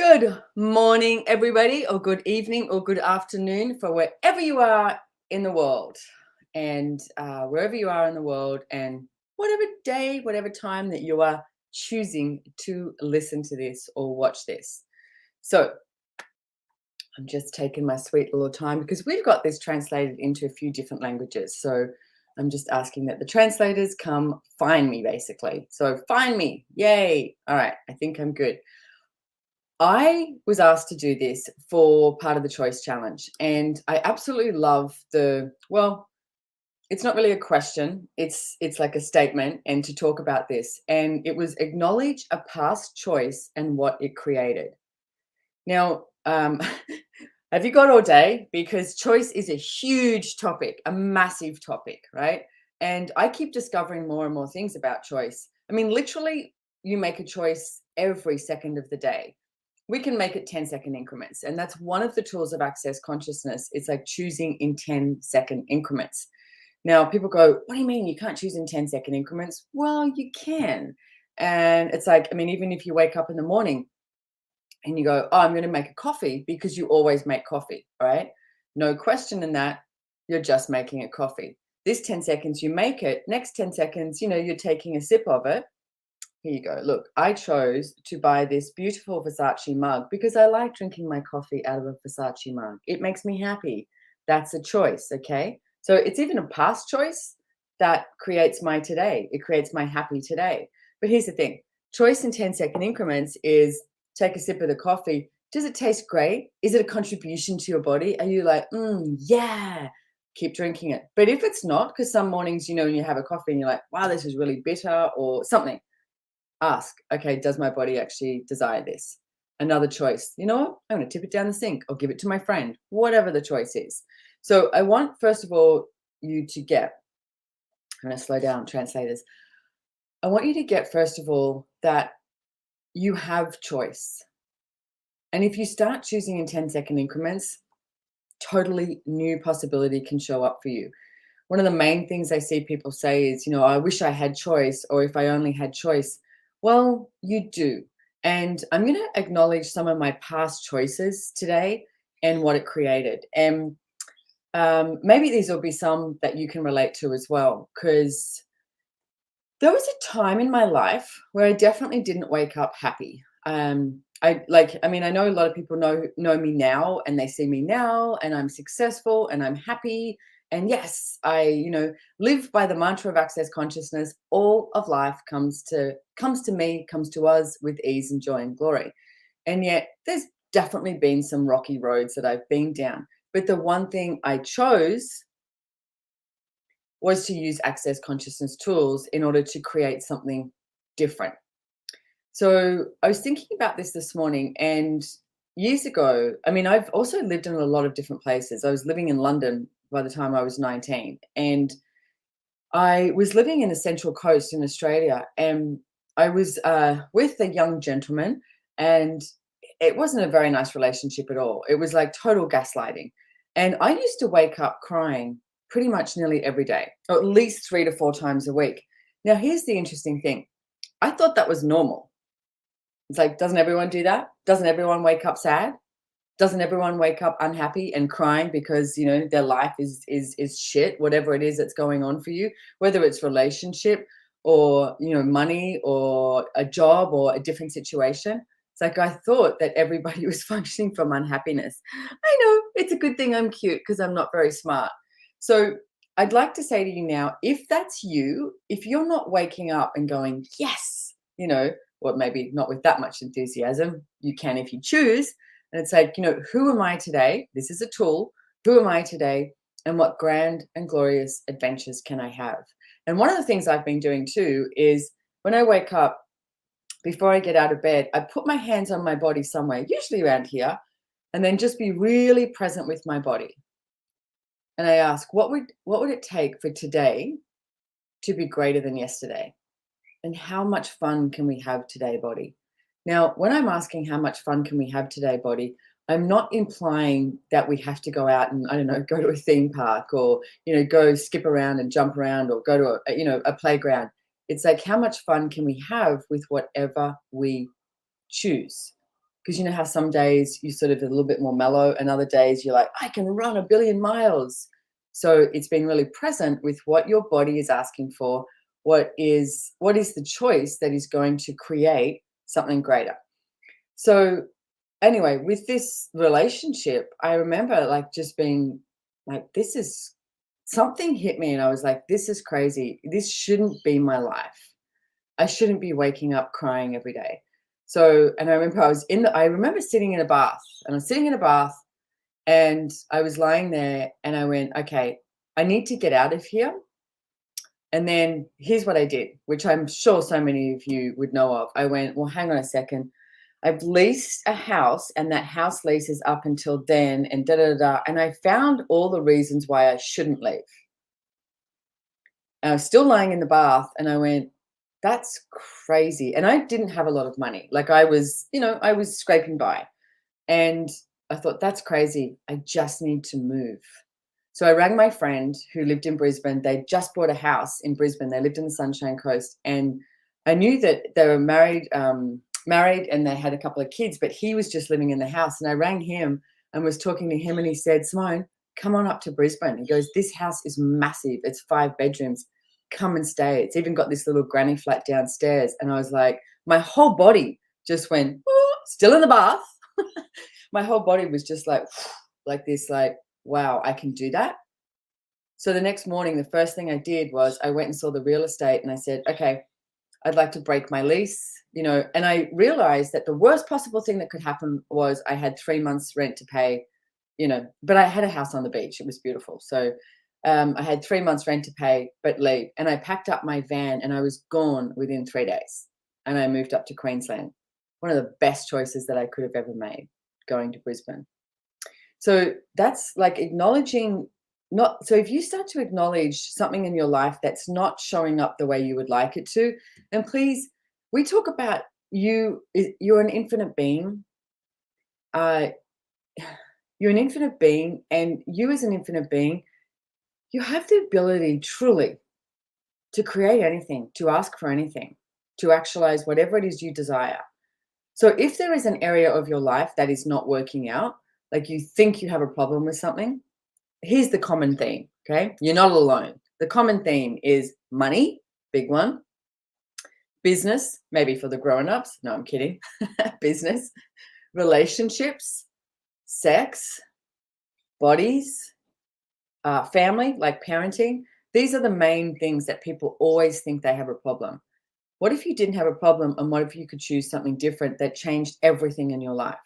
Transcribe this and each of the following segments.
Good morning, everybody, or good evening, or good afternoon for wherever you are in the world. And wherever you are in the world, and whatever day, whatever time that you are choosing to listen to this or watch this. So, I'm just taking my sweet little time because we've got this translated into a few different languages. So, I'm just asking that the translators come find me, basically. So, find me. Yay. All right. I think I'm good. I was asked to do this for part of the choice challenge, and I absolutely love it's not really a question, it's like a statement, and to talk about this. And it was acknowledge a past choice and what it created. Now, have you got all day? Because choice is a huge topic, a massive topic, right? And I keep discovering more and more things about choice. I mean, literally, you make a choice every second of the day. We can make it 10-second increments. And that's one of the tools of access consciousness. It's like choosing in 10-second increments. Now, people go, what do you mean you can't choose in 10-second increments? Well, you can. And it's like, I mean, even if you wake up in the morning and you go, oh, I'm going to make a coffee, because you always make coffee, right? No question in that. You're just making a coffee. This 10 seconds, you make it. Next 10 seconds, you're taking a sip of it. Here you go. Look, I chose to buy this beautiful Versace mug because I like drinking my coffee out of a Versace mug. It makes me happy. That's a choice, okay? So it's even a past choice that creates my today. It creates my happy today. But here's the thing. Choice in 10-second increments is take a sip of the coffee. Does it taste great? Is it a contribution to your body? Are you like, yeah, keep drinking it? But if it's not, because some mornings, when you have a coffee and you're like, wow, this is really bitter or something, ask, okay, does my body actually desire this? Another choice, you know what? I'm going to tip it down the sink or give it to my friend, whatever the choice is. So I want, first of all, you to get, I'm going to slow down, translators. I want you to get, first of all, that you have choice. And if you start choosing in 10-second increments, totally new possibility can show up for you. One of the main things I see people say is, I wish I had choice, or if I only had choice. Well, you do. And I'm going to acknowledge some of my past choices today and what it created. And maybe these will be some that you can relate to as well, because there was a time in my life where I definitely didn't wake up happy. I know a lot of people know me now, and they see me now, and I'm successful and I'm happy. And yes, I, live by the mantra of access consciousness. All of life comes to me, comes to us with ease and joy and glory. And yet there's definitely been some rocky roads that I've been down. But the one thing I chose was to use access consciousness tools in order to create something different. So I was thinking about this morning, and years ago, I mean, I've also lived in a lot of different places. I was living in London by the time I was 19, and I was living in the Central Coast in Australia, and I was with a young gentleman, and it wasn't a very nice relationship at all. It was like total gaslighting. And I used to wake up crying pretty much nearly every day, or at least 3 to 4 times a week. Now, here's the interesting thing. I thought that was normal. It's like, doesn't everyone do that? Doesn't everyone wake up sad? Doesn't everyone wake up unhappy and crying because, their life is shit, whatever it is that's going on for you, whether it's relationship or, money or a job or a different situation? It's like, I thought that everybody was functioning from unhappiness. I know it's a good thing I'm cute because I'm not very smart. So I'd like to say to you now, if that's you, if you're not waking up and going, yes, or maybe not with that much enthusiasm, you can if you choose. And it's like, who am I today? This is a tool. Who am I today? And what grand and glorious adventures can I have? And one of the things I've been doing too is when I wake up, before I get out of bed, I put my hands on my body somewhere, usually around here, and then just be really present with my body. And I ask, what would it take for today to be greater than yesterday? And how much fun can we have today, body? Now, when I'm asking how much fun can we have today, body, I'm not implying that we have to go out and, I don't know, go to a theme park or, go skip around and jump around or go to a playground. It's like, how much fun can we have with whatever we choose? Because you know how some days you sort of a little bit more mellow, and other days you're like, I can run 1 billion miles. So it's been really present with what your body is asking for. What is the choice that is going to create something greater? So anyway, with this relationship, I remember like just being like, this is something hit me, and I was like, this is crazy. This shouldn't be my life. I shouldn't be waking up crying every day. So, and I remember I remember sitting in a bath, and I was sitting in a bath, and I was lying there, and I went, okay, I need to get out of here. And then here's what I did, which I'm sure so many of you would know of. I went, well, hang on a second. I've leased a house, and that house lease is up until then, and da da da. And I found all the reasons why I shouldn't leave. And I was still lying in the bath, and I went, that's crazy. And I didn't have a lot of money. Like I was scraping by. And I thought, that's crazy. I just need to move. So I rang my friend who lived in Brisbane. They just bought a house in Brisbane. They lived in the Sunshine Coast. And I knew that they were married and they had a couple of kids, but he was just living in the house. And I rang him and was talking to him, and he said, Simone, come on up to Brisbane. He goes, this house is massive. It's 5 bedrooms. Come and stay. It's even got this little granny flat downstairs. And I was like, my whole body just went, "Oh," still in the bath. My whole body was just like this, like, wow, I can do that. So the next morning, the first thing I did was I went and saw the real estate, and I said, okay, I'd like to break my lease, and I realized that the worst possible thing that could happen was I had 3 months rent to pay, but I had a house on the beach. It was beautiful. So I had 3 months rent to pay, but leave. And I packed up my van, and I was gone within 3 days. And I moved up to Queensland. One of the best choices that I could have ever made, going to Brisbane. So that's like acknowledging not so if you start to acknowledge something in your life that's not showing up the way you would like it to, then please, we talk about you're an infinite being. Uh, you're an infinite being, and you as an infinite being, you have the ability truly to create anything, to ask for anything, to actualize whatever it is you desire. So if there is an area of your life that is not working out, like you think you have a problem with something, here's the common theme, okay? You're not alone. The common theme is money, big one. Business, maybe for the grown-ups. No, I'm kidding. Business, relationships, sex, bodies, family, like parenting. These are the main things that people always think they have a problem. What if you didn't have a problem, and what if you could choose something different that changed everything in your life?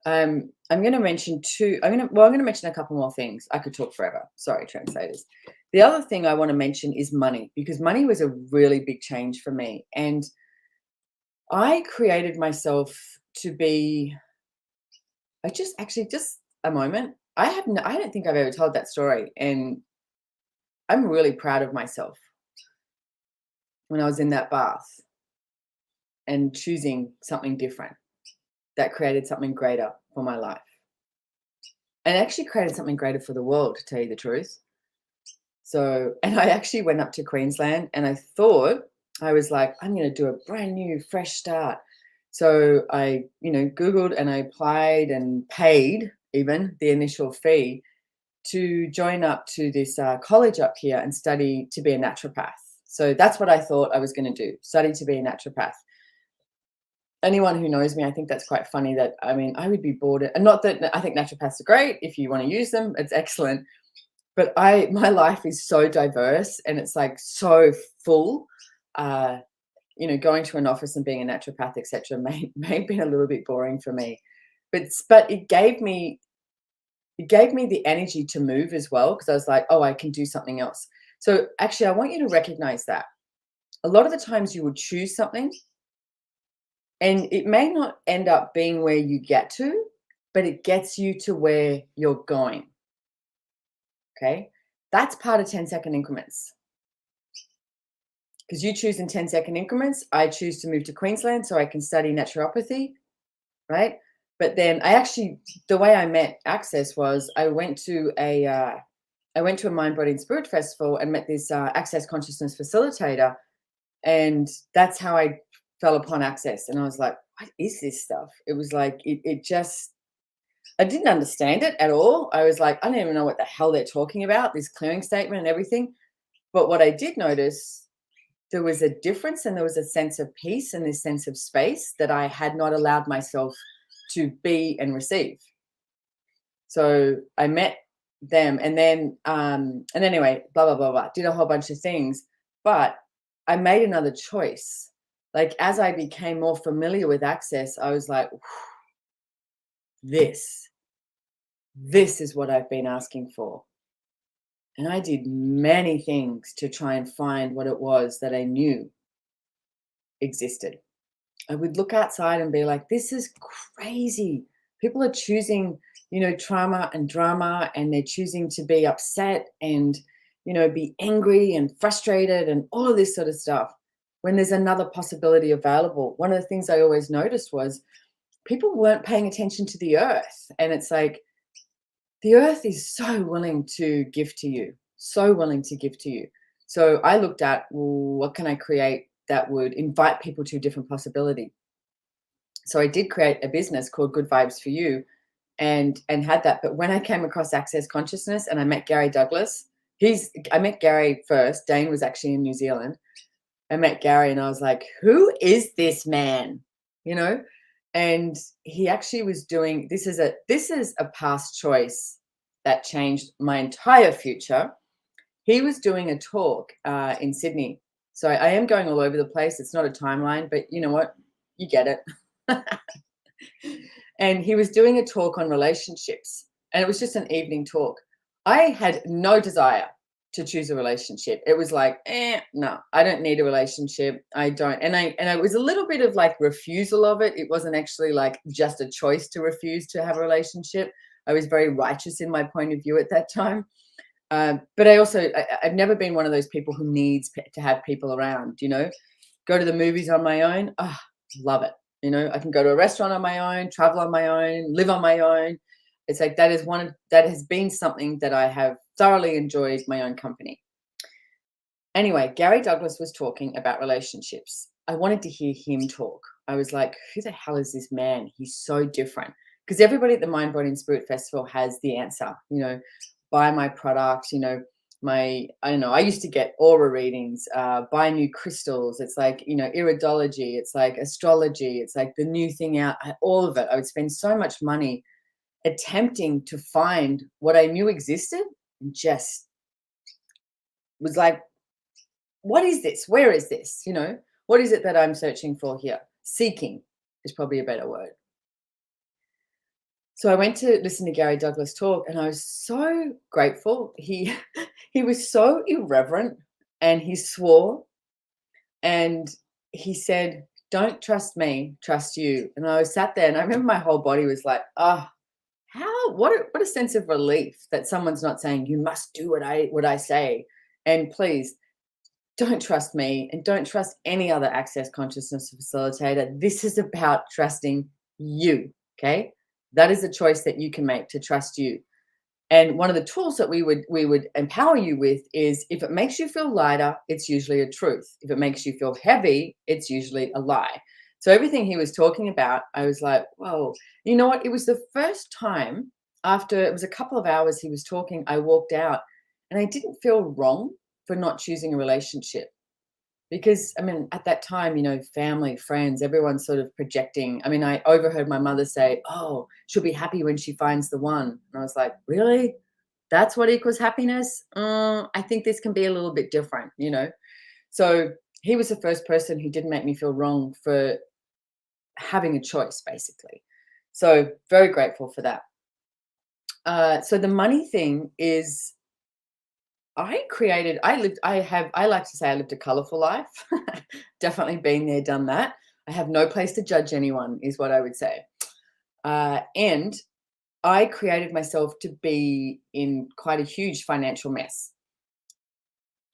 I'm going to mention I'm going to mention a couple more things. I could talk forever. Sorry, translators. The other thing I want to mention is money, because money was a really big change for me. And I created myself to be, just a moment. I don't think I've ever told that story. And I'm really proud of myself when I was in that bath and choosing something different that created something greater for my life. And actually created something greater for the world, to tell you the truth. So, and I actually went up to Queensland, and I was like, I'm going to do a brand new, fresh start. So I, Googled, and I applied and paid even the initial fee to join up to this college up here and study to be a naturopath. So that's what I thought I was going to do, study to be a naturopath. Anyone who knows me, I think that's quite funny that, I would be bored. And not that I think naturopaths are great. If you want to use them, it's excellent. But my life is so diverse, and it's like so full. Going to an office and being a naturopath, etc., may have been a little bit boring for me. But it gave me the energy to move as well, because I was like, oh, I can do something else. So actually, I want you to recognize that. A lot of the times you would choose something, and it may not end up being where you get to, but it gets you to where you're going. Okay? That's part of 10-second increments. Because you choose in 10-second increments. I choose to move to Queensland so I can study naturopathy, right? But then the way I met Access was I went to a Mind, Body and Spirit festival and met this Access Consciousness facilitator. And that's how I fell upon Access. And I was like, what is this stuff? It was like, it just, I didn't understand it at all. I was like, I don't even know what the hell they're talking about, this clearing statement and everything. But what I did notice, there was a difference and there was a sense of peace and this sense of space that I had not allowed myself to be and receive. So I met them, and anyway, blah blah blah blah, did a whole bunch of things, but I made another choice. Like as I became more familiar with access, I was like, this, this is what I've been asking for. And I did many things to try and find what it was that I knew existed. I would look outside and be like, this is crazy. People are choosing, trauma and drama, and they're choosing to be upset and, be angry and frustrated and all of this sort of stuff when there's another possibility available. One of the things I always noticed was people weren't paying attention to the earth. And it's like, the earth is so willing to give to you, so willing to give to you. So I looked at, well, what can I create that would invite people to a different possibility? So I did create a business called Good Vibes for You, and had that. But when I came across access consciousness and I met Gary Douglas, I met Gary first. Dane was actually in New Zealand. I met Gary and I was like, who is this man? You know? And he actually was doing, this is a past choice that changed my entire future. He was doing a talk in Sydney. So I am going all over the place. It's not a timeline, but you know what? You get it. And he was doing a talk on relationships, and it was just an evening talk. I had no desire to choose a relationship. It was like, no, I don't need a relationship. I don't. And I was a little bit of like refusal of it. It wasn't actually like just a choice to refuse to have a relationship. I was very righteous in my point of view at that time. But I've never been one of those people who needs to have people around, go to the movies on my own. Oh, love it. I can go to a restaurant on my own, travel on my own, live on my own. It's like that has been something that I have thoroughly enjoyed, my own company. Anyway, Gary Douglas was talking about relationships. I wanted to hear him talk. I was like, who the hell is this man? He's so different. Because everybody at the Mind, Body and Spirit Festival has the answer, buy my product, I don't know, I used to get aura readings, buy new crystals. It's like, iridology, it's like astrology, it's like the new thing out, all of it. I would spend so much money attempting to find what I knew existed, and just was like, what is this? Where is this? What is it that I'm searching for here? Seeking is probably a better word. So I went to listen to Gary Douglas talk, and I was so grateful. He he was so irreverent, and he swore, and he said, "Don't trust me, trust you." And I was sat there, and I remember my whole body was like, "Ah, what a sense of relief that someone's not saying you must do what I say, and please don't trust me and don't trust any other access consciousness facilitator. This is about trusting you, okay? That is a choice that you can make, to trust you. And one of the tools that we would empower you with is, if it makes you feel lighter, it's usually a truth. If it makes you feel heavy, it's usually a lie. So everything he was talking about, I was like, whoa. You know what? It was the first time, after it was a couple of hours he was talking, I walked out and I didn't feel wrong for not choosing a relationship. Because, I mean, at that time, family, friends, everyone's sort of projecting. I mean, I overheard my mother say, oh, she'll be happy when she finds the one. And I was like, really? That's what equals happiness? I think this can be a little bit different. So he was the first person who didn't make me feel wrong for having a choice, basically. So very grateful for that. So the money thing is, I like to say I lived a colorful life. Definitely been there, done that. I have no place to judge anyone, is what I would say. And I created myself to be in quite a huge financial mess.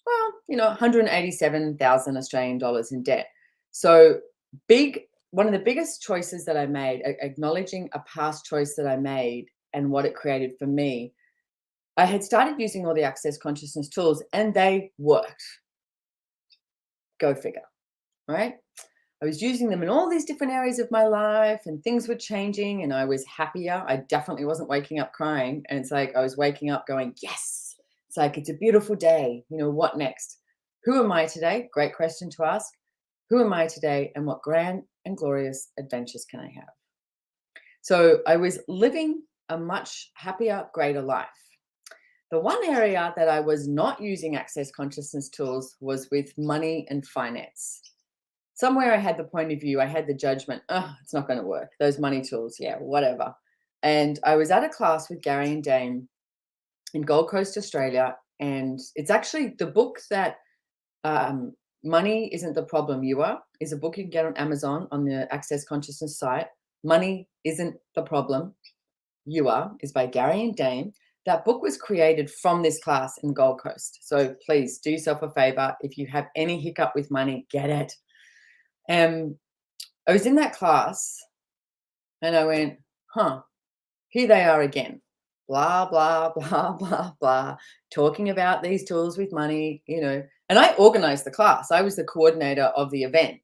Well, 187,000 Australian dollars in debt. So one of the biggest choices that I made, acknowledging a past choice that I made and what it created for me. I had started using all the access consciousness tools, and they worked. Go figure, right? I was using them in all these different areas of my life, and things were changing and I was happier. I definitely wasn't waking up crying. And it's like I was waking up going, yes, it's like it's a beautiful day. What next? Who am I today? Great question to ask. Who am I today, and what grand and glorious adventures can I have? So I was living a much happier, greater life. The one area that I was not using access consciousness tools was with money and finance. Somewhere I had the point of view, I had the judgment, oh, it's not going to work. Those money tools, yeah, whatever. And I was at a class with Gary and Dane in Gold Coast, Australia. And it's actually the book that Money Isn't the Problem, You Are, is a book you can get on Amazon on the Access Consciousness site. Money Isn't the Problem, You Are is by Gary and Dane. That book was created from this class in Gold Coast. So please do yourself a favor. If you have any hiccup with money, get it. I was in that class and I went, here they are again. Blah, blah, blah, blah, blah, talking about these tools with money, And I organized the class. I was the coordinator of the event.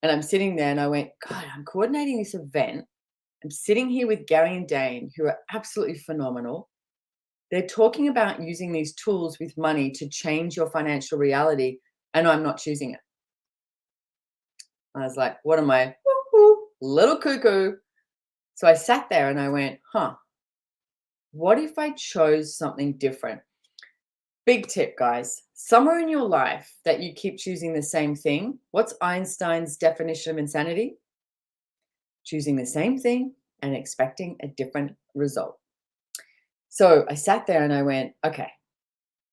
And I'm sitting there and I went, God, I'm coordinating this event. I'm sitting here with Gary and Dane, who are absolutely phenomenal. They're talking about using these tools with money to change your financial reality, and I'm not choosing it. I was like, what am I? Woo-hoo, little cuckoo. So I sat there and I went, what if I chose something different? Big tip, guys. Somewhere in your life that you keep choosing the same thing. What's Einstein's definition of insanity? Choosing the same thing and expecting a different result. So I sat there and I went, okay,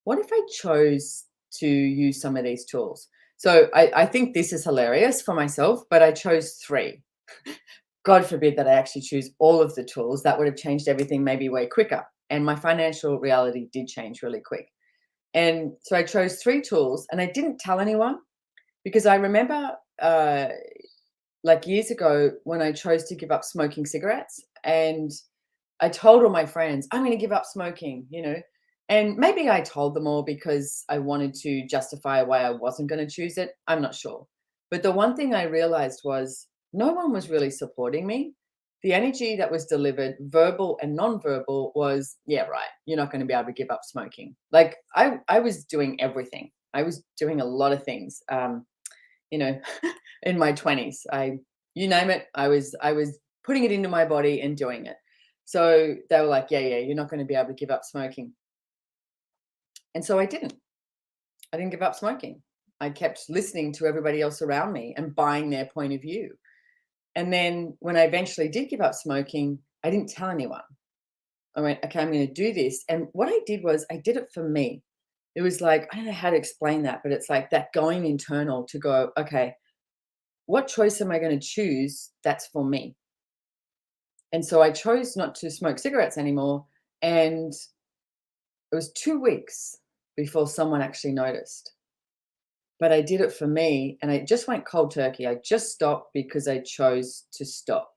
what if I chose to use some of these tools? So I think this is hilarious for myself, but I chose 3. God forbid that I actually choose all of the tools. That would have changed everything maybe way quicker. And my financial reality did change really quick. And so I chose 3 tools and I didn't tell anyone, because I remember like years ago when I chose to give up smoking cigarettes, and I told all my friends, I'm going to give up smoking, and maybe I told them all because I wanted to justify why I wasn't going to choose it. I'm not sure. But the one thing I realized was no one was really supporting me. The energy that was delivered, verbal and non-verbal, was, yeah, right, you're not going to be able to give up smoking. Like I was doing everything. I was doing a lot of things, in my 20s. You name it, I was putting it into my body and doing it. So they were like, yeah, you're not going to be able to give up smoking. And so I didn't give up smoking. I kept listening to everybody else around me and buying their point of view. And then when I eventually did give up smoking, I didn't tell anyone. I went, okay, I'm going to do this. And what I did was I did it for me. It was like, I don't know how to explain that, but it's like that going internal to go, okay, what choice am I going to choose that's for me? And so I chose not to smoke cigarettes anymore. And it was 2 weeks before someone actually noticed. But I did it for me, and I just went cold turkey. I just stopped because I chose to stop.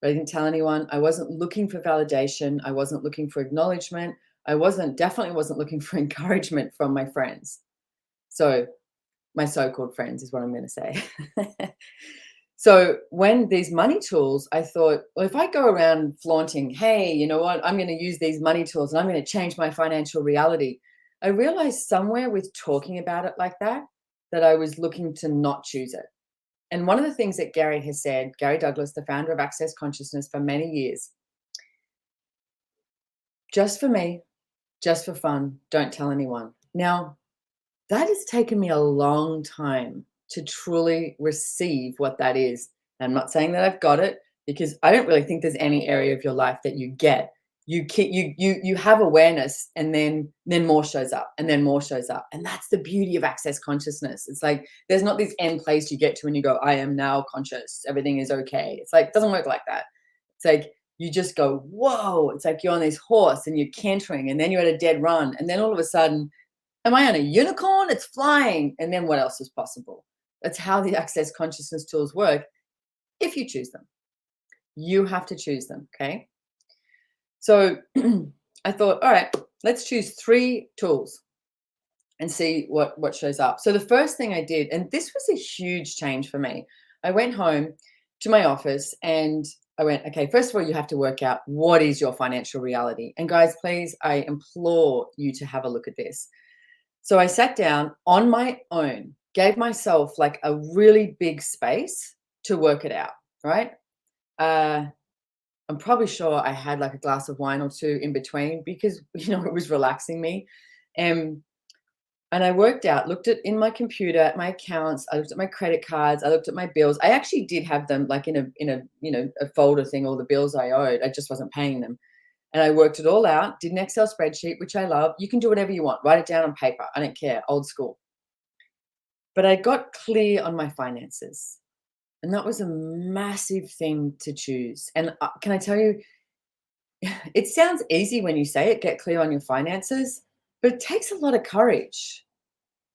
But I didn't tell anyone. I wasn't looking for validation. I wasn't looking for acknowledgement. I definitely wasn't looking for encouragement from my friends. So my so-called friends is what I'm going to say. So when these money tools, I thought, well, if I go around flaunting, hey, you know what, I'm going to use these money tools and I'm going to change my financial reality. I realized somewhere with talking about it like that I was looking to not choose it. And one of the things that Gary has said, Gary Douglas, the founder of Access Consciousness for many years, just for me, just for fun, don't tell anyone. Now, that has taken me a long time to truly receive what that is. I'm not saying that I've got it, because I don't really think there's any area of your life that you get. You have awareness, and then more shows up, and then more shows up. And that's the beauty of access consciousness. It's like there's not this end place you get to and you go, I am now conscious, everything is okay. It's like, it doesn't work like that. It's like you just go, whoa. It's like you're on this horse and you're cantering, and then you're at a dead run, and then all of a sudden, am I on a unicorn? It's flying. And then what else is possible? That's how the access consciousness tools work. If you choose them, you have to choose them. Okay. So I thought, all right, let's choose 3 tools. and see what shows up. So the first thing I did, and this was a huge change for me, I went home to my office and I went, okay, first of all, you have to work out what is your financial reality. And guys, please, I implore you to have a look at this. So I sat down on my own, gave myself like a really big space to work it out, right? Uh, I'm probably sure I had like a glass of wine or two in between because it was relaxing me. And I worked out, looked at in my computer at my accounts, I looked at my credit cards, I looked at my bills. I actually did have them like in a folder thing, all the bills I owed. I just wasn't paying them. And I worked it all out, did an Excel spreadsheet, which I love. You can do whatever you want, write it down on paper. I don't care, old school. But I got clear on my finances. And that was a massive thing to choose. And can I tell you, it sounds easy when you say it, get clear on your finances, but it takes a lot of courage.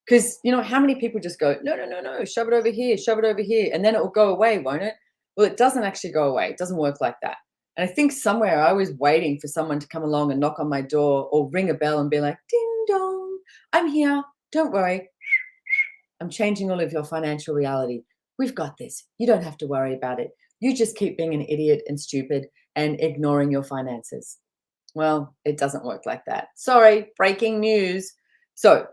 Because how many people just go, no, no, no, no, shove it over here, and then it will go away, won't it? Well, it doesn't actually go away. It doesn't work like that. And I think somewhere I was waiting for someone to come along and knock on my door or ring a bell and be like, ding dong, I'm here. Don't worry. I'm changing all of your financial reality. We've got this. You don't have to worry about it. You just keep being an idiot and stupid and ignoring your finances. Well, it doesn't work like that. Sorry, breaking news. So,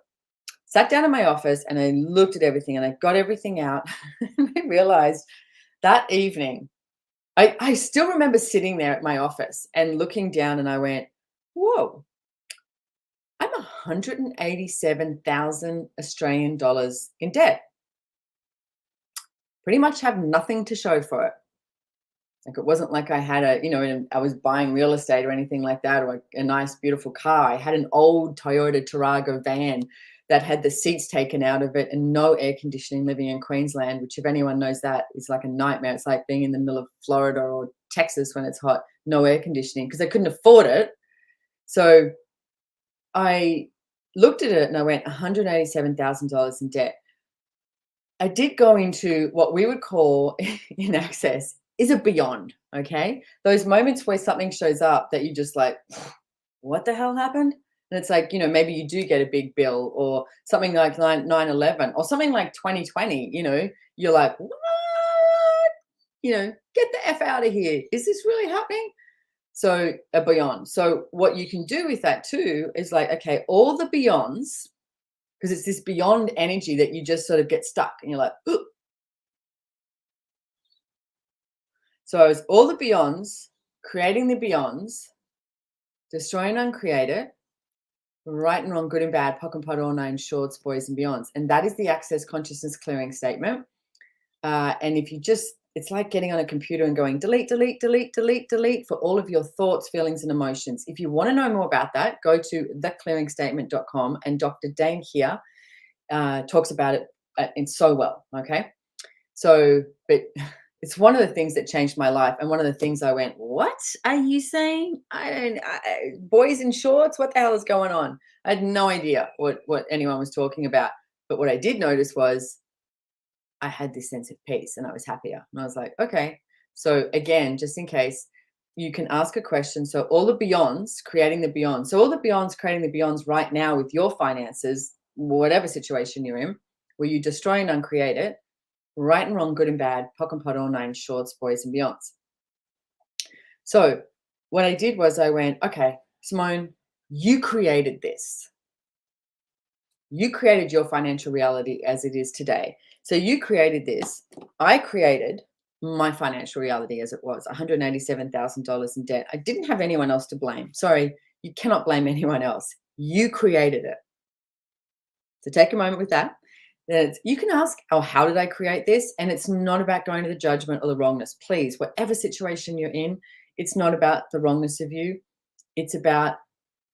sat down in my office and I looked at everything and I got everything out. And I realized that evening, I still remember sitting there at my office and looking down and I went, whoa, I'm 187,000 Australian dollars in debt. Pretty much have nothing to show for it. Like it wasn't like I had I was buying real estate or anything like that, or a nice, beautiful car. I had an old Toyota Tarago van that had the seats taken out of it and no air conditioning, living in Queensland, which if anyone knows that is like a nightmare. It's like being in the middle of Florida or Texas when it's hot, no air conditioning because I couldn't afford it. So I looked at it and I went $187,000 in debt. I did go into what we would call in Access is a beyond, okay? Those moments where something shows up that you just like, what the hell happened? And it's like, maybe you do get a big bill or something like 9/11 or something like 2020, you're like, what? Get the F out of here. Is this really happening? So a beyond. So what you can do with that too is like, okay, all the beyonds, because it's this beyond energy that you just sort of get stuck and you're like, ooh. So it's all the beyonds, creating the beyonds, destroy and uncreate it, right and wrong, good and bad, pock and pot, all nine shorts, boys and beyonds. And that is the Access Consciousness Clearing Statement. And if you it's like getting on a computer and going delete, delete, delete, delete, delete for all of your thoughts, feelings, and emotions. If you want to know more about that, go to theclearingstatement.com and Dr. Dane here talks about it in so well. Okay. So, but it's one of the things that changed my life. And one of the things I went, what are you saying? Boys in shorts, what the hell is going on? I had no idea what anyone was talking about. But what I did notice was I had this sense of peace and I was happier. And I was like, okay. So again, just in case, you can ask a question. So all the beyonds, creating the beyond. So all the beyonds, creating the beyonds right now with your finances, whatever situation you're in, where you destroy and uncreate it, right and wrong, good and bad, pock and pot, all nine shorts, boys and beyonds. So what I did was I went, okay, Simone, you created this. You created your financial reality as it is today. So you created this. I created my financial reality as it was, $187,000 in debt. I didn't have anyone else to blame. Sorry, you cannot blame anyone else. You created it. So take a moment with that. You can ask, oh, how did I create this? And it's not about going to the judgment or the wrongness. Please, whatever situation you're in, it's not about the wrongness of you. It's about,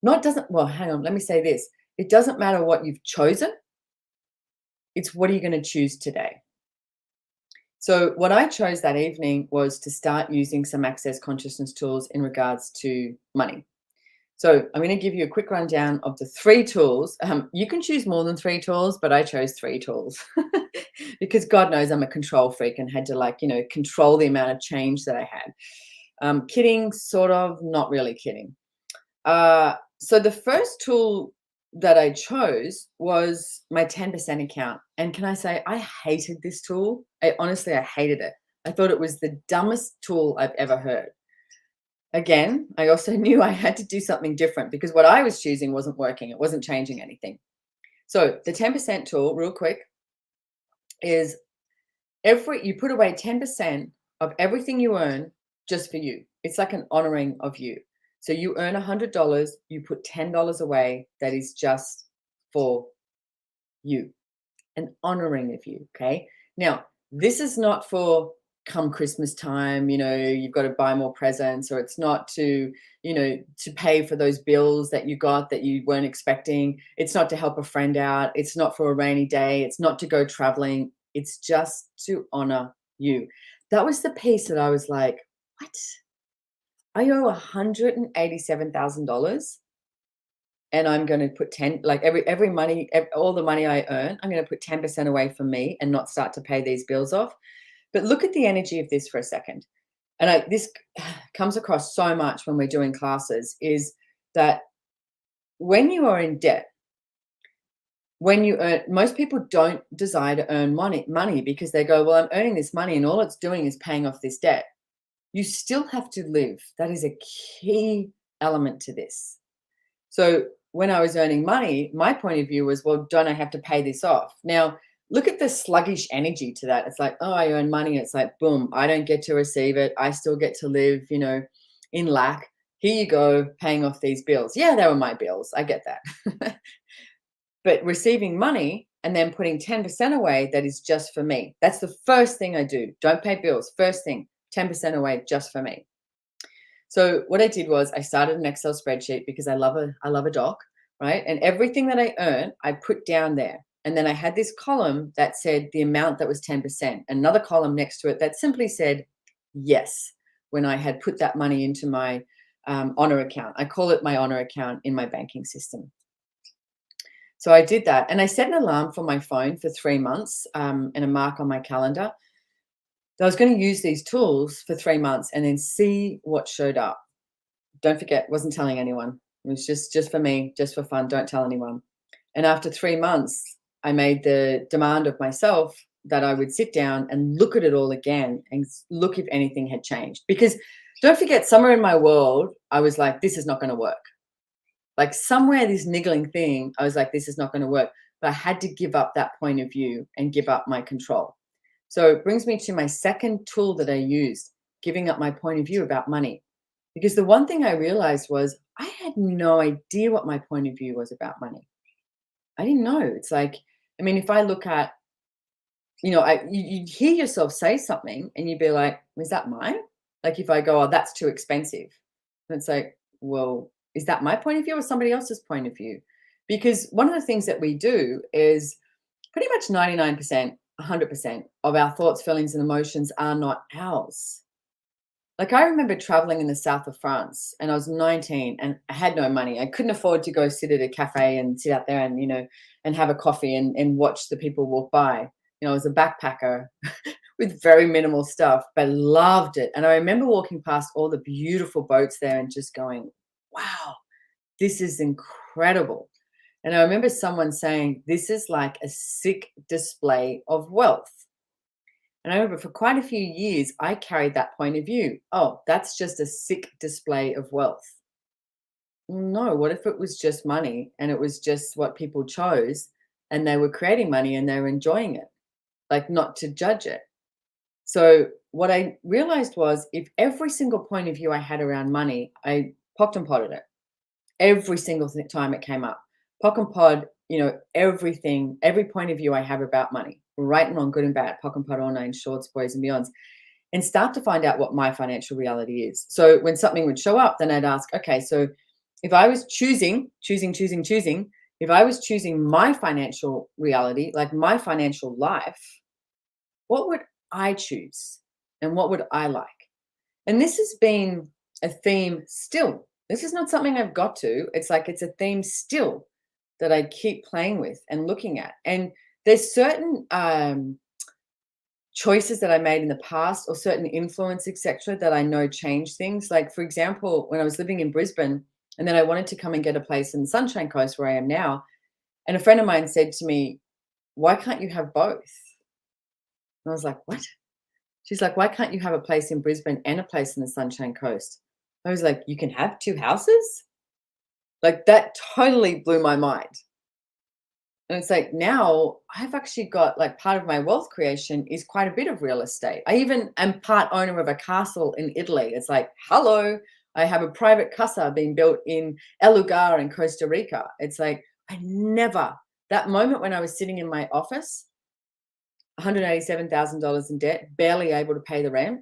hang on, let me say this. It doesn't matter what you've chosen. It's what are you going to choose today? So what I chose that evening was to start using some Access Consciousness tools in regards to money. So I'm going to give you a quick rundown of the 3 tools. You can choose more than 3 tools, but I chose 3 tools because God knows I'm a control freak and had to control the amount of change that I had. Kidding, sort of, not really kidding. So the first tool that I chose was my 10% account. And can I say, I hated this tool. I hated it. I thought it was the dumbest tool I've ever heard. Again, I also knew I had to do something different because what I was choosing wasn't working. It wasn't changing anything. So the 10% tool, real quick, is you put away 10% of everything you earn just for you. It's like an honoring of you. So you earn $100, you put $10 away that is just for you, an honoring of you. Okay. Now, this is not for come Christmas time, you've got to buy more presents, or it's not to pay for those bills that you got that you weren't expecting. It's not to help a friend out. It's not for a rainy day. It's not to go traveling. It's just to honor you. That was the piece that I was like, what? I owe $187,000 and I'm going to put 10, like every money, all the money I earn, I'm going to put 10% away from me and not start to pay these bills off. But look at the energy of this for a second. And this comes across so much when we're doing classes, is that when you are in debt, when you earn, most people don't desire to earn money because they go, well, I'm earning this money and all it's doing is paying off this debt. You still have to live. That is a key element to this. So when I was earning money, my point of view was, well, don't I have to pay this off? Now, look at the sluggish energy to that. It's like, oh, I earn money. It's like, boom, I don't get to receive it. I still get to live, in lack. Here you go, paying off these bills. Yeah, they were my bills. I get that. But receiving money and then putting 10% away, that is just for me. That's the first thing I do. Don't pay bills. First thing, 10% away just for me. So what I did was I started an Excel spreadsheet because I love a doc, right? And everything that I earn, I put down there. And then I had this column that said the amount that was 10%, another column next to it that simply said yes, when I had put that money into my honor account. I call it my honor account in my banking system. So I did that, and I set an alarm for my phone for 3 months and a mark on my calendar. I was going to use these tools for 3 months and then see what showed up. Don't forget, wasn't telling anyone. It was just for me, just for fun. Don't tell anyone. And after 3 months, I made the demand of myself that I would sit down and look at it all again and look if anything had changed. Because don't forget, somewhere in my world, I was like, this is not going to work. Like somewhere, this niggling thing, I was like, this is not going to work. But I had to give up that point of view and give up my control. So it brings me to my second tool that I used, giving up my point of view about money. Because the one thing I realized was I had no idea what my point of view was about money. I didn't know. It's like, I mean, if I look at, you hear yourself say something and you'd be like, is that mine? Like if I go, oh, that's too expensive. And it's like, well, is that my point of view or somebody else's point of view? Because one of the things that we do is pretty much 99%, 100% of our thoughts, feelings, and emotions are not ours. Like I remember traveling in the south of France and I was 19 and I had no money. I couldn't afford to go sit at a cafe and sit out there and, and have a coffee and watch the people walk by. I was a backpacker with very minimal stuff, but loved it. And I remember walking past all the beautiful boats there and just going, wow, this is incredible. And I remember someone saying, this is like a sick display of wealth. And I remember for quite a few years, I carried that point of view. Oh, that's just a sick display of wealth. No, what if it was just money and it was just what people chose and they were creating money and they were enjoying it, like not to judge it. So what I realized was if every single point of view I had around money, I pocked and potted it every single time it came up. Pock and pod, everything, every point of view I have about money, right and wrong, good and bad, pock and pod, all nine shorts, boys and beyonds, and start to find out what my financial reality is. So when something would show up, then I'd ask, okay, so if I was choosing, if I was choosing my financial reality, like my financial life, what would I choose and what would I like? And this has been a theme still. This is not something I've got to. It's like it's a theme still that I keep playing with and looking at. And there's certain choices that I made in the past or certain influence, etc., that I know change things. Like, for example, when I was living in Brisbane, And then I wanted to come and get a place in the Sunshine Coast where I am now. And a friend of mine said to me, "Why can't you have both?" And I was like, "What?" She's like, "Why can't you have a place in Brisbane and a place in the Sunshine Coast?" I was like, "You can have two houses?" Like, that totally blew my mind. And it's like now I've actually got, like, part of my wealth creation is quite a bit of real estate. I even am part owner of a castle in Italy. It's like, hello, I have a private casa being built in El Lugar in Costa Rica. It's like, I never, that moment when I was sitting in my office, $187,000 in debt, barely able to pay the rent.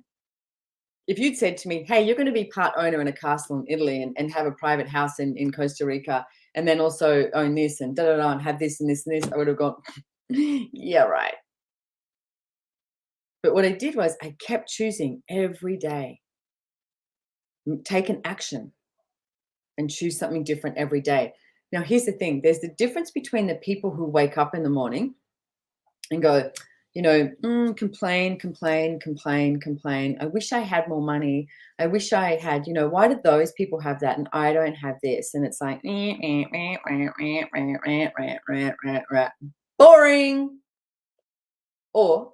If you'd said to me, "Hey, you're going to be part owner in a castle in Italy and have a private house in Costa Rica, and then also own this and da da da, and have this and this and this," I would have gone, "Yeah, right." But what I did was I kept choosing every day, take an action and choose something different every day. Now, here's the thing: there's the difference between the people who wake up in the morning and go, complain, complain, complain, complain. I wish I had more money. I wish I had, why did those people have that and I don't have this? And it's like, boring. Or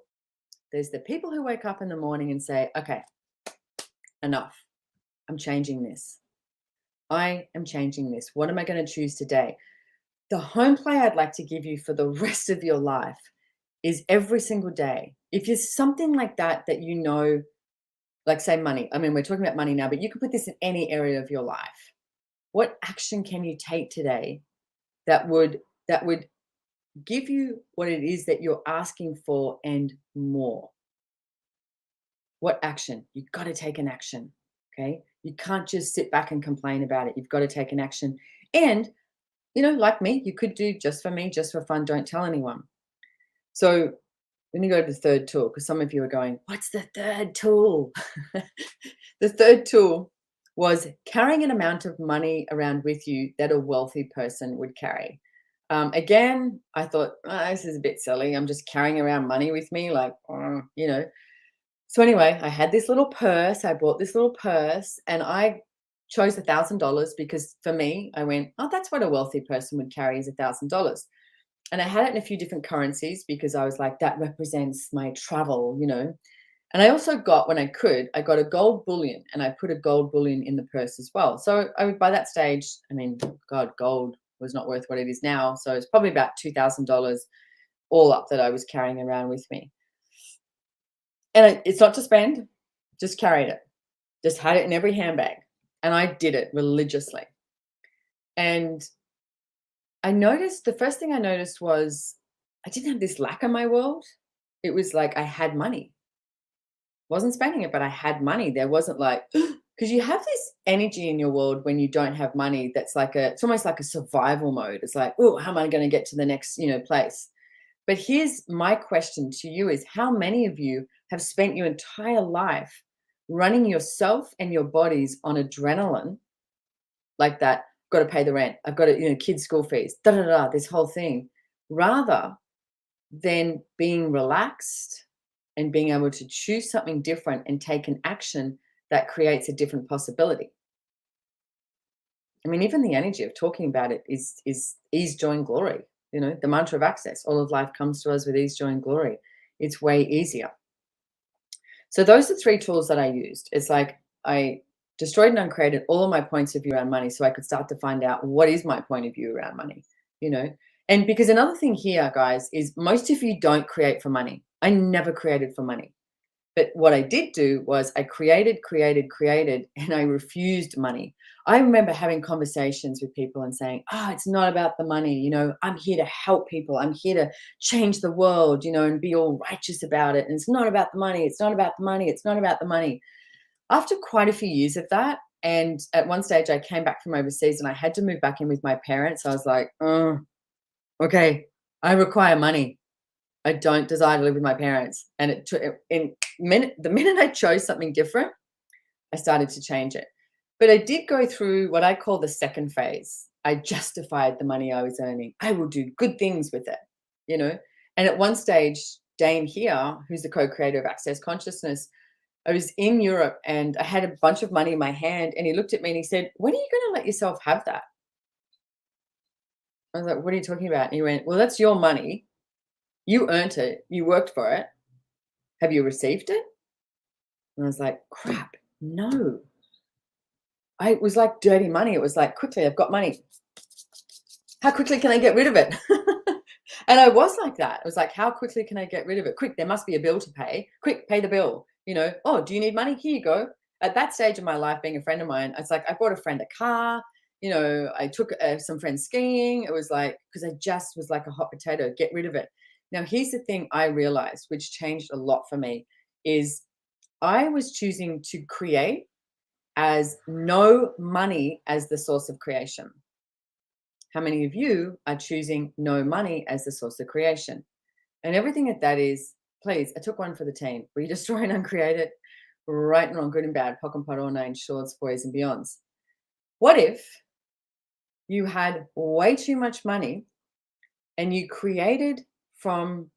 there's the people who wake up in the morning and say, okay, enough. I'm changing this. I am changing this. What am I going to choose today? The home play I'd like to give you for the rest of your life is every single day. If there's something like that that like say money. I mean, we're talking about money now, but you can put this in any area of your life. What action can you take today that would give you what it is that you're asking for and more? What action? You've got to take an action. Okay. You can't just sit back and complain about it. You've got to take an action. And, like me, you could do just for me, just for fun, don't tell anyone. So then you go to the third tool, because some of you are going, what's the third tool? The third tool was carrying an amount of money around with you that a wealthy person would carry. Again, I thought, this is a bit silly. I'm just carrying around money with me, like, So anyway, I had this little purse. I bought this little purse and I chose $1,000 because for me, I went, oh, that's what a wealthy person would carry is $1,000. And I had it in a few different currencies because I was like, that represents my travel. And I also got, when I got a gold bullion and I put a gold bullion in the purse as well. So by that stage, I mean, God, gold was not worth what it is now. So it's probably about $2,000 all up that I was carrying around with me. And it's not to spend, just carried it, just had it in every handbag. And I did it religiously. And the first thing I noticed was I didn't have this lack in my world. It was like I had money. Wasn't spending it, but I had money. There wasn't like, because you have this energy in your world when you don't have money that's like it's almost like a survival mode. It's like, oh, how am I going to get to the next, place? But here's my question to you is how many of you have spent your entire life running yourself and your bodies on adrenaline like that? Got to pay the rent. I've got to, kids' school fees, this whole thing, rather than being relaxed and being able to choose something different and take an action that creates a different possibility. I mean, even the energy of talking about it is ease, joy, and glory. The mantra of access. All of life comes to us with ease, joy, and glory. It's way easier. So those are 3 tools that I used. It's like I destroyed and uncreated all of my points of view around money so I could start to find out what is my point of view around money, And because another thing here, guys, is most of you don't create for money. I never created for money. But what I did do was I created, and I refused money. I remember having conversations with people and saying, it's not about the money. I'm here to help people. I'm here to change the world, and be all righteous about it. And it's not about the money. It's not about the money. It's not about the money. After quite a few years of that, and at one stage I came back from overseas and I had to move back in with my parents. I was like, okay, I require money. I don't desire to live with my parents. And the minute I chose something different, I started to change it. But I did go through what I call the second phase. I justified the money I was earning. I will do good things with it, And at one stage, Dame here, who's the co-creator of Access Consciousness, I was in Europe and I had a bunch of money in my hand, and he looked at me and he said, "When are you going to let yourself have that?" I was like, "What are you talking about?" And he went, "Well, that's your money. You earned it. You worked for it. Have you received it?" And I was like, "Crap, no." It was like dirty money. It was like, quickly, I've got money. How quickly can I get rid of it? And I was like that. It was like, how quickly can I get rid of it? Quick, there must be a bill to pay. Quick, pay the bill. Oh, do you need money? Here you go. At that stage of my life, being a friend of mine, it's like I bought a friend a car. I took some friends skiing. It was like, because I just was like a hot potato, get rid of it. Now, here's the thing I realized, which changed a lot for me, is I was choosing to create as no money as the source of creation. How many of you are choosing no money as the source of creation? And everything at that is, please, I took one for the team. We destroy and uncreate it, right and wrong, good and bad, pock and pot, all nine, shorts, boys and beyonds. What if you had way too much money and you created from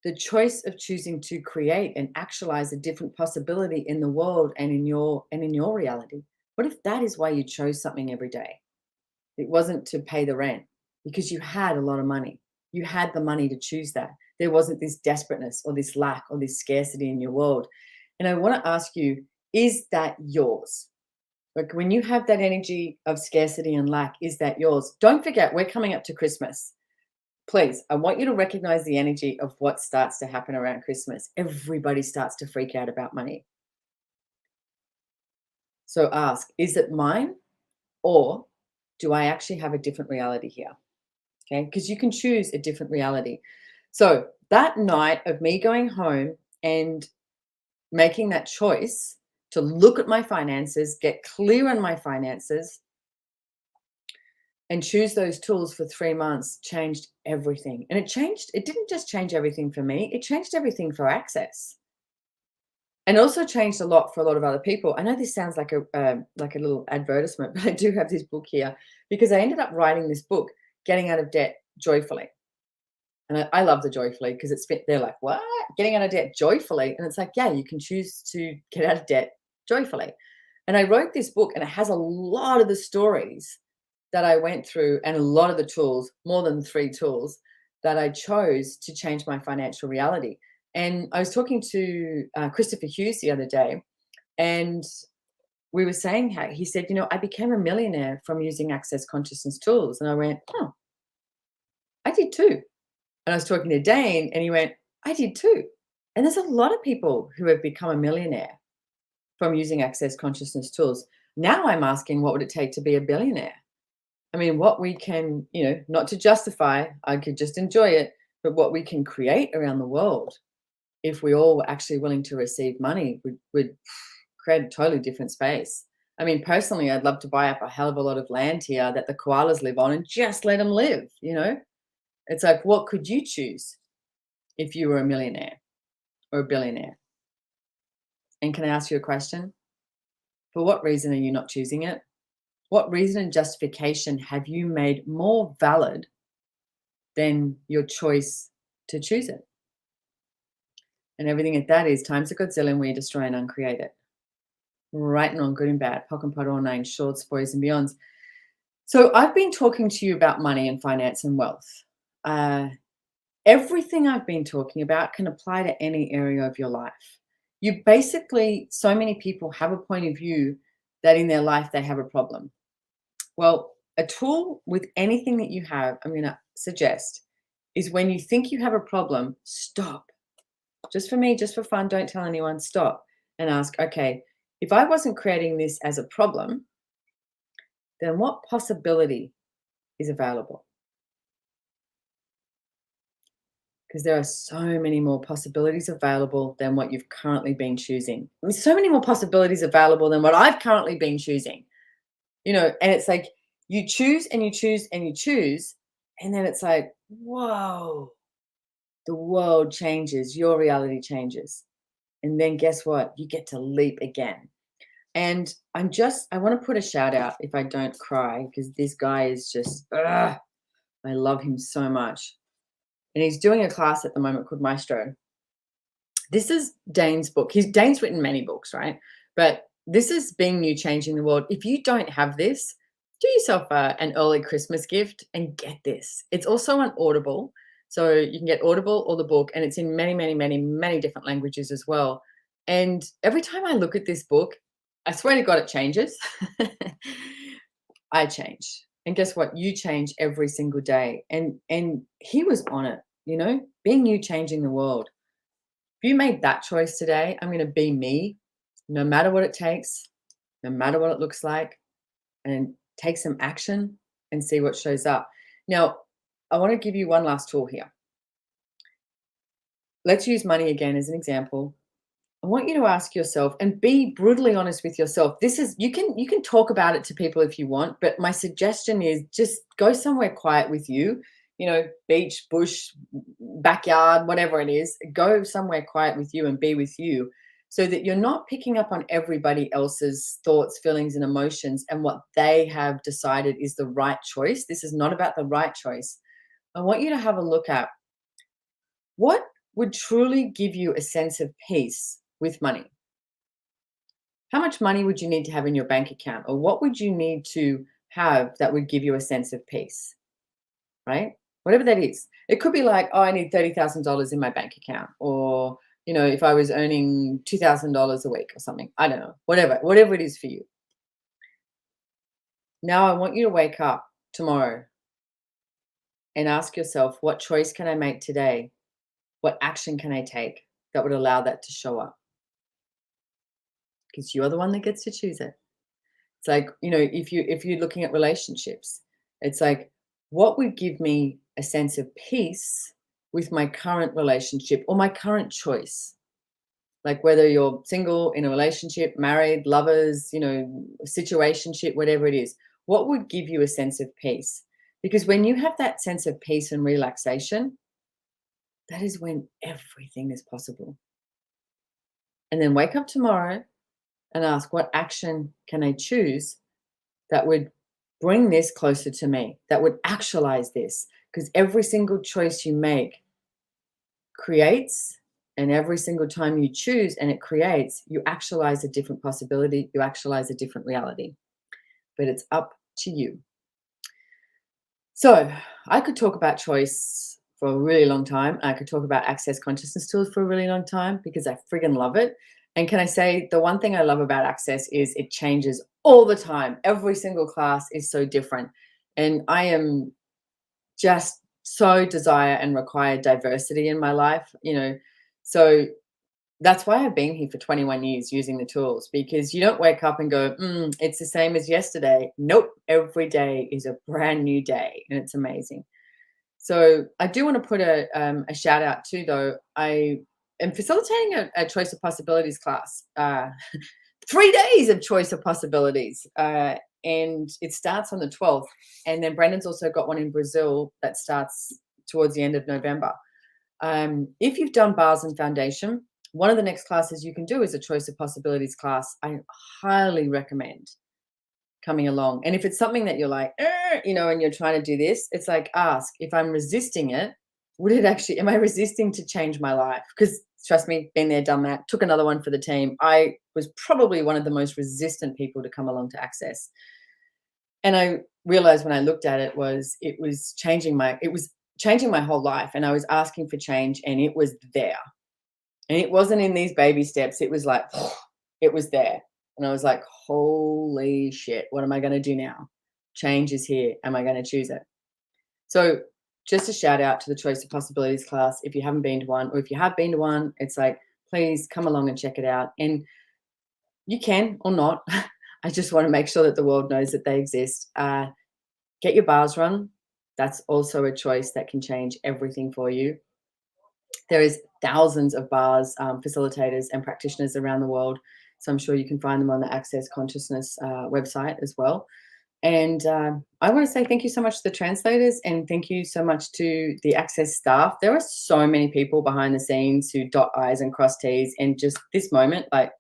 the choice of choosing to create and actualize a different possibility in the world and in your reality? What if that is why you chose something every day? It wasn't to pay the rent because you had a lot of money. You had the money to choose that. There wasn't this desperateness or this lack or this scarcity in your world. And I want to ask you, is that yours? Like, when you have that energy of scarcity and lack, is that yours? Don't forget, we're coming up to Christmas. Please, I want you to recognize the energy of what starts to happen around Christmas. Everybody starts to freak out about money. So ask, is it mine, or do I actually have a different reality here? Okay, because you can choose a different reality. So that night of me going home and making that choice to look at my finances, get clear on my finances, and choose those tools for 3 months changed everything. And it didn't just change everything for me, it changed everything for Access. And also changed a lot for a lot of other people. I know this sounds like a little advertisement, but I do have this book here because I ended up writing this book, Getting Out of Debt Joyfully. And I love the joyfully because it's they're like, what? Getting out of debt joyfully? And it's like, yeah, you can choose to get out of debt joyfully. And I wrote this book, and it has a lot of the stories that I went through and a lot of the tools, more than 3 tools, that I chose to change my financial reality. And I was talking to Christopher Hughes the other day, and we were saying how he said, I became a millionaire from using Access Consciousness tools. And I went, oh, I did too. And I was talking to Dane, and he went, I did too. And there's a lot of people who have become a millionaire from using Access Consciousness tools. Now I'm asking, what would it take to be a billionaire? I mean, what we can, not to justify, I could just enjoy it, but what we can create around the world, if we all were actually willing to receive money, would create a totally different space. I mean, personally, I'd love to buy up a hell of a lot of land here that the koalas live on and just let them live, It's like, what could you choose if you were a millionaire or a billionaire? And can I ask you a question? For what reason are you not choosing it? What reason and justification have you made more valid than your choice to choose it? And everything at that is times a Godzilla, and we destroy and uncreate it. Right and wrong, good and bad, pock and pot, all nine, shorts, boys and beyonds. So I've been talking to you about money and finance and wealth. Everything I've been talking about can apply to any area of your life. So many people have a point of view that in their life they have a problem. Well, a tool with anything that you have, I'm going to suggest, is when you think you have a problem, stop. Just for me, just for fun, don't tell anyone, stop and ask, okay, if I wasn't creating this as a problem, then what possibility is available? Because there are so many more possibilities available than what you've currently been choosing. I mean, so many more possibilities available than what I've currently been choosing. And it's like you choose and you choose and you choose, and then it's like, whoa, the world changes, your reality changes. And then guess what? You get to leap again. And I want to put a shout out, if I don't cry, because this guy is just, I love him so much. And he's doing a class at the moment called Maestro. This is Dane's book. Dane's written many books, right? But this is Being New, Changing the World. If you don't have this, do yourself an early Christmas gift and get this. It's also on Audible. So you can get Audible or the book, and it's in many, many, many, many different languages as well. And every time I look at this book, I swear to God, it changes. I change. And guess what? You change every single day. And he was on it, being new, changing the world. If you made that choice today, I'm going to be me, no matter what it takes, no matter what it looks like, and take some action and see what shows up. Now, I want to give you one last tool here. Let's use money again as an example. I want you to ask yourself and be brutally honest with yourself. This is you can talk about it to people if you want, but my suggestion is just go somewhere quiet with you, beach, bush, backyard, whatever it is. Go somewhere quiet with you and be with you so that you're not picking up on everybody else's thoughts, feelings, and emotions and what they have decided is the right choice. This is not about the right choice. I want you to have a look at what would truly give you a sense of peace with money. How much money would you need to have in your bank account? Or what would you need to have that would give you a sense of peace, right? Whatever that is. It could be like, oh, I need $30,000 in my bank account. Or, if I was earning $2,000 a week or something. I don't know. Whatever it is for you. Now I want you to wake up tomorrow and ask yourself, what choice can I make today? What action can I take that would allow that to show up? Because you're the one that gets to choose it. It's like, if you're looking at relationships, it's like, what would give me a sense of peace with my current relationship or my current choice? Like whether you're single, in a relationship, married, lovers, situationship, whatever it is, what would give you a sense of peace? Because when you have that sense of peace and relaxation, that is when everything is possible. And then wake up tomorrow and ask, what action can I choose that would bring this closer to me, that would actualize this? Because every single choice you make creates, and every single time you choose and it creates, you actualize a different possibility, you actualize a different reality. But it's up to you. So I could talk about choice for a really long time. I could talk about access consciousness tools for a really long time because I friggin' love it. And can I say the one thing I love about access is it changes all the time. Every single class is so different. And I am just so desire and require diversity in my life, So that's why I've been here for 21 years using the tools, because you don't wake up and go, it's the same as yesterday. Nope. Every day is a brand new day and it's amazing. So I do want to put a shout out too, though. I am facilitating a choice of possibilities class, 3 days of choice of possibilities. And it starts on the 12th. And then Brandon's also got one in Brazil that starts towards the end of November. If you've done bars and foundation, one of the next classes you can do is a choice of possibilities class. I highly recommend coming along. And if it's something that you're like, and you're trying to do this, it's like, ask, if I'm resisting it, am I resisting to change my life? Because trust me, been there, done that, took another one for the team. I was probably one of the most resistant people to come along to access. And I realized when I looked at it was changing my whole life. And I was asking for change and it was there. And it wasn't in these baby steps. It was like, it was there. And I was like, holy shit, what am I going to do now? Change is here. Am I going to choose it? So just a shout out to the Choice of Possibilities class. If you haven't been to one, or if you have been to one, it's like, please come along and check it out. And you can or not. I just want to make sure that the world knows that they exist. Get your bars run. That's also a choice that can change everything for you. There is thousands of bars, facilitators and practitioners around the world. So I'm sure you can find them on the Access Consciousness website as well. And I want to say thank you so much to the translators and thank you so much to the Access staff. There are so many people behind the scenes who dot I's and cross T's, and just this moment, like,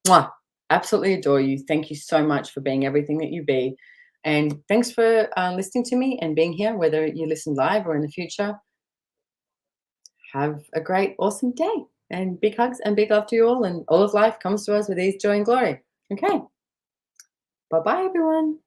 mwah, absolutely adore you. Thank you so much for being everything that you be. And thanks for listening to me and being here, whether you listen live or in the future. Have a great, awesome day. And big hugs and big love to you all. And all of life comes to us with ease, joy, and glory. Okay. Bye bye, everyone.